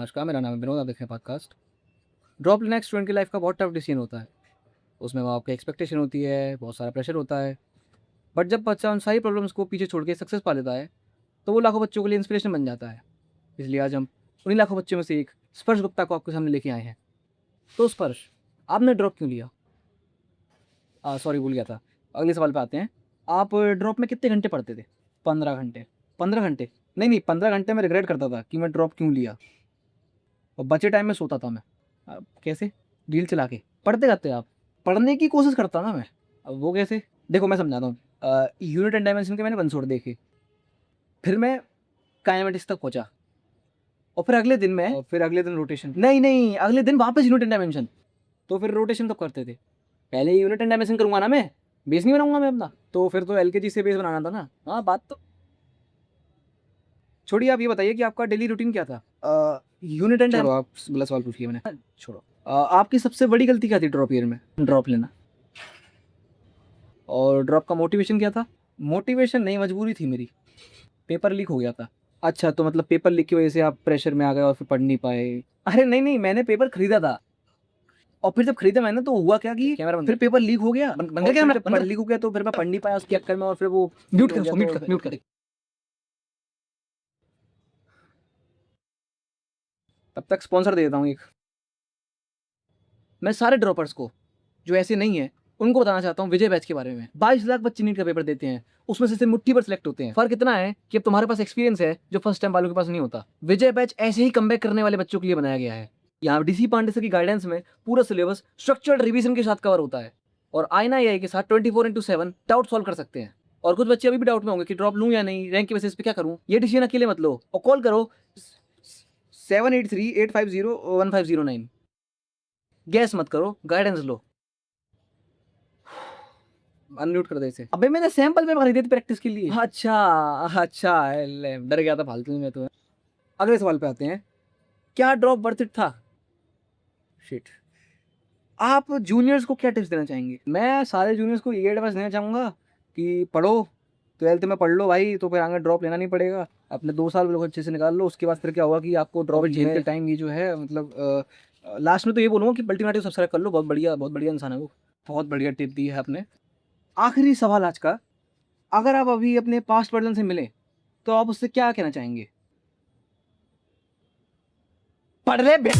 नमस्कार, मेरा नाम है विनोद, आप देख रहे हैं पॉडकास्ट। ड्रॉप लेना एक स्टूडेंट की लाइफ का बहुत टफ डिसीजन होता है। उसमें माँ बाप की एक्सपेक्टेशन होती है, बहुत सारा प्रेशर होता है। बट जब बच्चा उन सारी प्रॉब्लम्स को पीछे छोड़ के सक्सेस पा लेता है, तो वो लाखों बच्चों के लिए इंस्पिरेशन बन जाता है। इसलिए आज हम उन्हीं लाखों बच्चों में से एक स्पर्श गुप्ता को आपके सामने लेके आए हैं। तो स्पर्श, आपने ड्रॉप क्यों लिया? सॉरी, भूल गया था। अगले सवाल पे आते हैं। आप ड्रॉप में कितने घंटे पढ़ते थे? 15 घंटे। 15 घंटे? नहीं, 15 घंटे में रिग्रेट करता था कि मैं ड्रॉप क्यों लिया। और बचे टाइम में सोता था मैं। कैसे? रील चला के। पढ़ते करते आप? पढ़ने की कोशिश करता ना मैं। अब वो कैसे? देखो मैं समझाता हूँ। यूनिट एंड डायमेंशन के मैंने बंसोड़ देखे, फिर मैं काइनेमेटिक्स तक पहुंचा, और फिर अगले दिन रोटेशन। नहीं, अगले दिन वापस यूनिट एंड डायमेंशन। तो फिर रोटेशन कब करते थे? पहले यूनिट एंड डायमेंशन करूंगा ना मैं, बेस नहीं बनाऊंगा मैं अपना। तो फिर तो एलकेजी से बेस बनाना था ना। हाँ, बात तो छोड़िए। आप ये बताइए कि आपका डेली रूटीन क्या था? यूनिट एंड छोड़ो, आप गलत सवाल पूछ लिया मैंने। छोड़ो। आपकी सबसे बड़ी गलती क्या थी ड्रॉप ईयर में? ड्रॉप लेना। और ड्रॉप का मोटिवेशन क्या था? मोटिवेशन नहीं, मजबूरी थी मेरी। पेपर लीक हो गया था। अच्छा, तो मतलब पेपर लीक की वजह से आप प्रेशर में आ गए और फिर पढ़ नहीं पाए? अरे नहीं, मैंने पेपर खरीदा था, और फिर जब खरीदा मैंने तो हुआ क्या कि कैमरा फिर पेपर लीक हो गया। बन गया कैमरा, पेपर लीक हो गया तो फिर मैं पढ़ नहीं पाया उसके चक्कर में, और फिर वो म्यूट कर, म्यूट कर। तब तक स्पॉन्सर दे देता हूँ एक। मैं सारे ड्रॉपर्स को, जो ऐसे नहीं है, उनको बताना चाहता हूँ विजय बैच के बारे में। 22 लाख बच्चे नीट का पेपर देते हैं, उसमें से सिर्फ मुट्ठी पर सिलेक्ट होते हैं। फर्क इतना है कि अब तुम्हारे पास एक्सपीरियंस है जो फर्स्ट टाइम वालों के पास नहीं होता। विजय बैच ऐसे ही कमबैक करने वाले बच्चों के लिए बनाया गया है। यहाँ डीसी पांडे सर की गाइडेंस में पूरा सिलेबस स्ट्रक्चर्ड रिवीजन के साथ कवर होता है, और आईना एआई के साथ 24/7 डाउट सॉल्व कर सकते हैं। और कुछ बच्चे अभी भी डाउट में होंगे कि ड्रॉप लूं या नहीं, रैंक के बेसिस पे क्या करूं। ये डिसीजन अकेले मत लो, और कॉल करो 783-850-1509। गैस मत करो, गाइडेंस लो। अनम्यूट कर दे इसे। अबे मैंने सैंपल में खरीदे थे प्रैक्टिस के लिए। अच्छा, डर गया था फालतू में तो। अगले सवाल पे आते हैं। क्या ड्रॉप वर्थ इट था? शिट। आप जूनियर्स को क्या टिप्स देना चाहेंगे? मैं सारे जूनियर्स को ये एडवाइस देना चाहूँगा कि पढ़ो, 12th में पढ़ लो भाई, तो फिर आगे ड्रॉप लेना नहीं पड़ेगा। अपने 2 साल लोग अच्छे से निकाल लो, उसके बाद फिर क्या होगा कि आपको ड्रॉप झेलते टाइम ये जो है, मतलब लास्ट में तो ये बोलूँगा कि अल्टरनेटिव सब्सक्राइब कर लो। बहुत बढ़िया इंसान है वो। बहुत बढ़िया टिप दी है आपने। आखिरी सवाल आज का। अगर आप अभी अपने पास्ट वर्जन से मिले, तो आप उससे क्या कहना चाहेंगे? पढ़ ले बे।